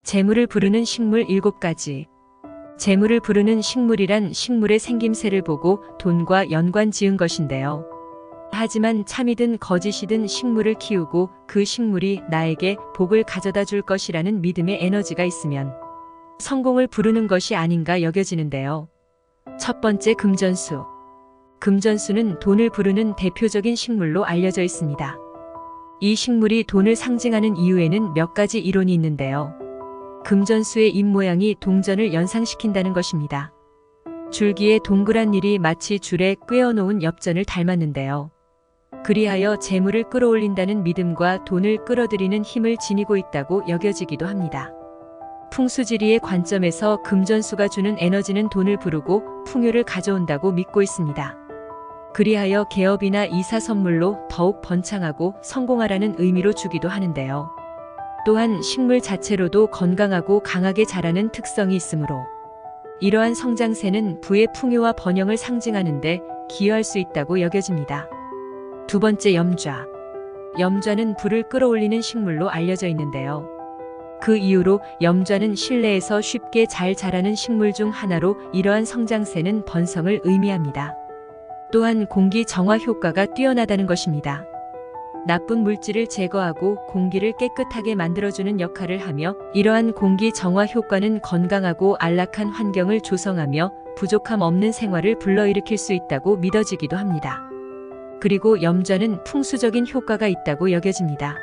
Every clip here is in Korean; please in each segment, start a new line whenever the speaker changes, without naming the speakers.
재물을 부르는 식물 7가지. 재물을 부르는 식물이란 식물의 생김새를 보고 돈과 연관 지은 것인데요. 하지만 참이든 거짓이든 식물을 키우고 그 식물이 나에게 복을 가져다 줄 것이라는 믿음의 에너지가 있으면 성공을 부르는 것이 아닌가 여겨지는데요. 첫 번째, 금전수. 금전수는 돈을 부르는 대표적인 식물로 알려져 있습니다. 이 식물이 돈을 상징하는 이유에는 몇 가지 이론이 있는데요. 금전수의 잎 모양이 동전을 연상시킨다는 것입니다. 줄기에 동그란 일이 마치 줄에 꿰어놓은 엽전을 닮았는데요. 그리하여 재물을 끌어올린다는 믿음과 돈을 끌어들이는 힘을 지니고 있다고 여겨지기도 합니다. 풍수지리의 관점에서 금전수가 주는 에너지는 돈을 부르고 풍요를 가져온다고 믿고 있습니다. 그리하여 개업이나 이사 선물로 더욱 번창하고 성공하라는 의미로 주기도 하는데요. 또한 식물 자체로도 건강하고 강하게 자라는 특성이 있으므로 이러한 성장세는 부의 풍요와 번영을 상징하는데 기여할 수 있다고 여겨집니다. 두 번째, 염좌. 염좌는 불을 끌어올리는 식물로 알려져 있는데요. 그 이유로 염좌는 실내에서 쉽게 잘 자라는 식물 중 하나로 이러한 성장세는 번성을 의미합니다. 또한 공기 정화 효과가 뛰어나다는 것입니다. 나쁜 물질을 제거하고 공기를 깨끗하게 만들어주는 역할을 하며 이러한 공기 정화 효과는 건강하고 안락한 환경을 조성하며 부족함 없는 생활을 불러일으킬 수 있다고 믿어지기도 합니다. 그리고 염좌는 풍수적인 효과가 있다고 여겨집니다.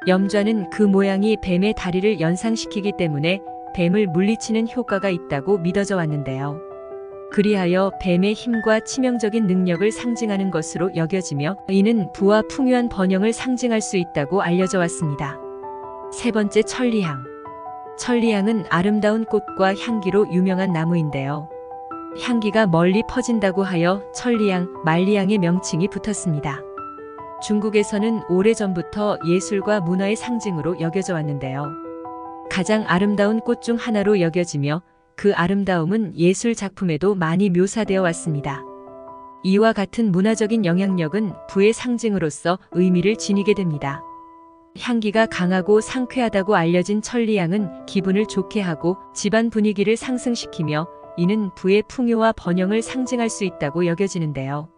염좌는 그 모양이 뱀의 다리를 연상시키기 때문에 뱀을 물리치는 효과가 있다고 믿어져 왔는데요. 그리하여 뱀의 힘과 치명적인 능력을 상징하는 것으로 여겨지며 이는 부와 풍요한 번영을 상징할 수 있다고 알려져 왔습니다. 세 번째, 천리향. 천리향은 아름다운 꽃과 향기로 유명한 나무인데요. 향기가 멀리 퍼진다고 하여 천리향, 만리향의 명칭이 붙었습니다. 중국에서는 오래전부터 예술과 문화의 상징으로 여겨져 왔는데요. 가장 아름다운 꽃 중 하나로 여겨지며 그 아름다움은 예술 작품에도 많이 묘사되어 왔습니다. 이와 같은 문화적인 영향력은 부의 상징으로서 의미를 지니게 됩니다. 향기가 강하고 상쾌하다고 알려진 천리향은 기분을 좋게 하고 집안 분위기를 상승시키며 이는 부의 풍요와 번영을 상징할 수 있다고 여겨지는데요.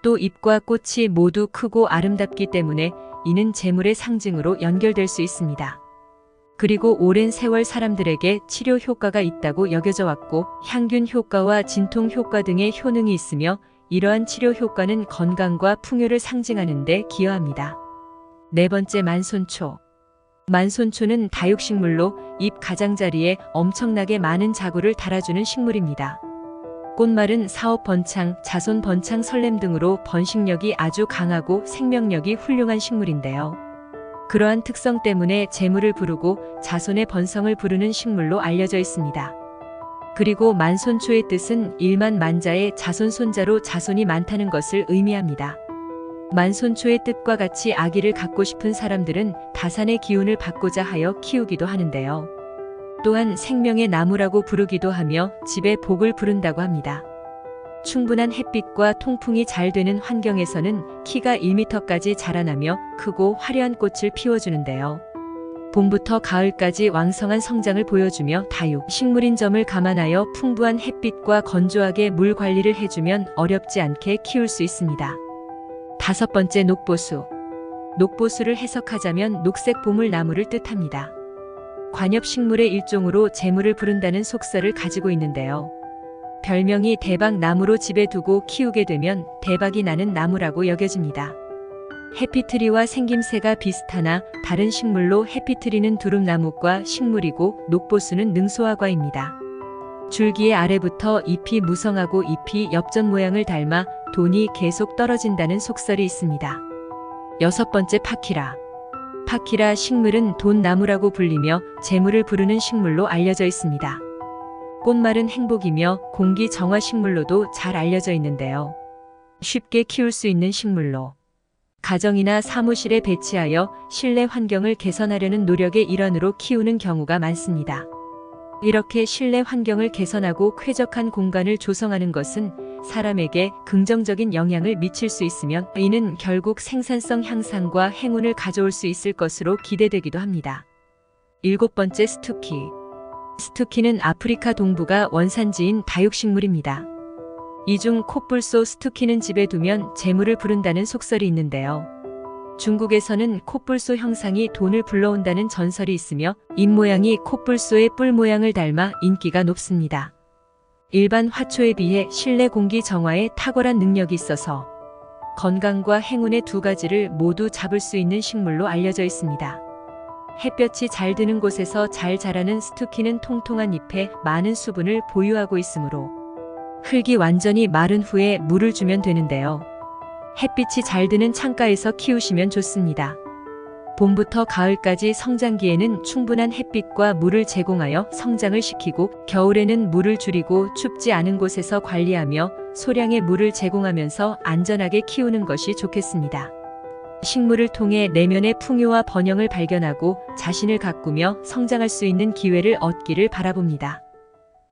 또 잎과 꽃이 모두 크고 아름답기 때문에 이는 재물의 상징으로 연결될 수 있습니다. 그리고 오랜 세월 사람들에게 치료 효과가 있다고 여겨져 왔고 향균 효과와 진통 효과 등의 효능이 있으며 이러한 치료 효과는 건강과 풍요를 상징하는 데 기여합니다. 네 번째, 만손초. 만손초는 다육식물로 잎 가장자리에 엄청나게 많은 자구를 달아주는 식물입니다. 꽃말은 사업 번창, 자손 번창, 설렘 등으로 번식력이 아주 강하고 생명력이 훌륭한 식물인데요. 그러한 특성 때문에 재물을 부르고 자손의 번성을 부르는 식물로 알려져 있습니다. 그리고 만손초의 뜻은 일만만자의 자손 손자로 자손이 많다는 것을 의미합니다. 만손초의 뜻과 같이 아기를 갖고 싶은 사람들은 다산의 기운을 받고자 하여 키우기도 하는데요. 또한 생명의 나무라고 부르기도 하며 집에 복을 부른다고 합니다. 충분한 햇빛과 통풍이 잘 되는 환경에서는 키가 1m까지 자라나며 크고 화려한 꽃을 피워주는데요. 봄부터 가을까지 왕성한 성장을 보여주며 다육 식물인 점을 감안하여 풍부한 햇빛과 건조하게 물 관리를 해주면 어렵지 않게 키울 수 있습니다. 다섯 번째, 녹보수. 녹보수를 해석하자면 녹색 보물나무를 뜻합니다. 관엽식물의 일종으로 재물을 부른다는 속설을 가지고 있는데요. 별명이 대박나무로 집에 두고 키우게 되면 대박이 나는 나무라고 여겨집니다. 해피트리와 생김새가 비슷하나 다른 식물로 해피트리는 두릅나무과 식물이고 녹보수는 능소화과입니다. 줄기의 아래부터 잎이 무성하고 잎이 엽전 모양을 닮아 돈이 계속 떨어진다는 속설이 있습니다. 여섯 번째, 파키라. 파키라 식물은 돈나무라고 불리며 재물을 부르는 식물로 알려져 있습니다. 꽃말은 행복이며 공기 정화 식물로도 잘 알려져 있는데요. 쉽게 키울 수 있는 식물로 가정이나 사무실에 배치하여 실내 환경을 개선하려는 노력의 일환으로 키우는 경우가 많습니다. 이렇게 실내 환경을 개선하고 쾌적한 공간을 조성하는 것은 사람에게 긍정적인 영향을 미칠 수 있으며 이는 결국 생산성 향상과 행운을 가져올 수 있을 것으로 기대되기도 합니다. 7번째 스투키. 스투키는 아프리카 동부가 원산지인 다육식물입니다. 이 중 콧불소 스투키는 집에 두면 재물을 부른다는 속설이 있는데요. 중국에서는 콧불소 형상이 돈을 불러온다는 전설이 있으며 잎모양이 콧불소의 뿔 모양을 닮아 인기가 높습니다. 일반 화초에 비해 실내 공기 정화에 탁월한 능력이 있어서 건강과 행운의 두 가지를 모두 잡을 수 있는 식물로 알려져 있습니다. 햇볕이 잘 드는 곳에서 잘 자라는 스투키는 통통한 잎에 많은 수분을 보유하고 있으므로 흙이 완전히 마른 후에 물을 주면 되는데요. 햇빛이 잘 드는 창가에서 키우시면 좋습니다. 봄부터 가을까지 성장기에는 충분한 햇빛과 물을 제공하여 성장을 시키고 겨울에는 물을 줄이고 춥지 않은 곳에서 관리하며 소량의 물을 제공하면서 안전하게 키우는 것이 좋겠습니다. 식물을 통해 내면의 풍요와 번영을 발견하고 자신을 가꾸며 성장할 수 있는 기회를 얻기를 바라봅니다.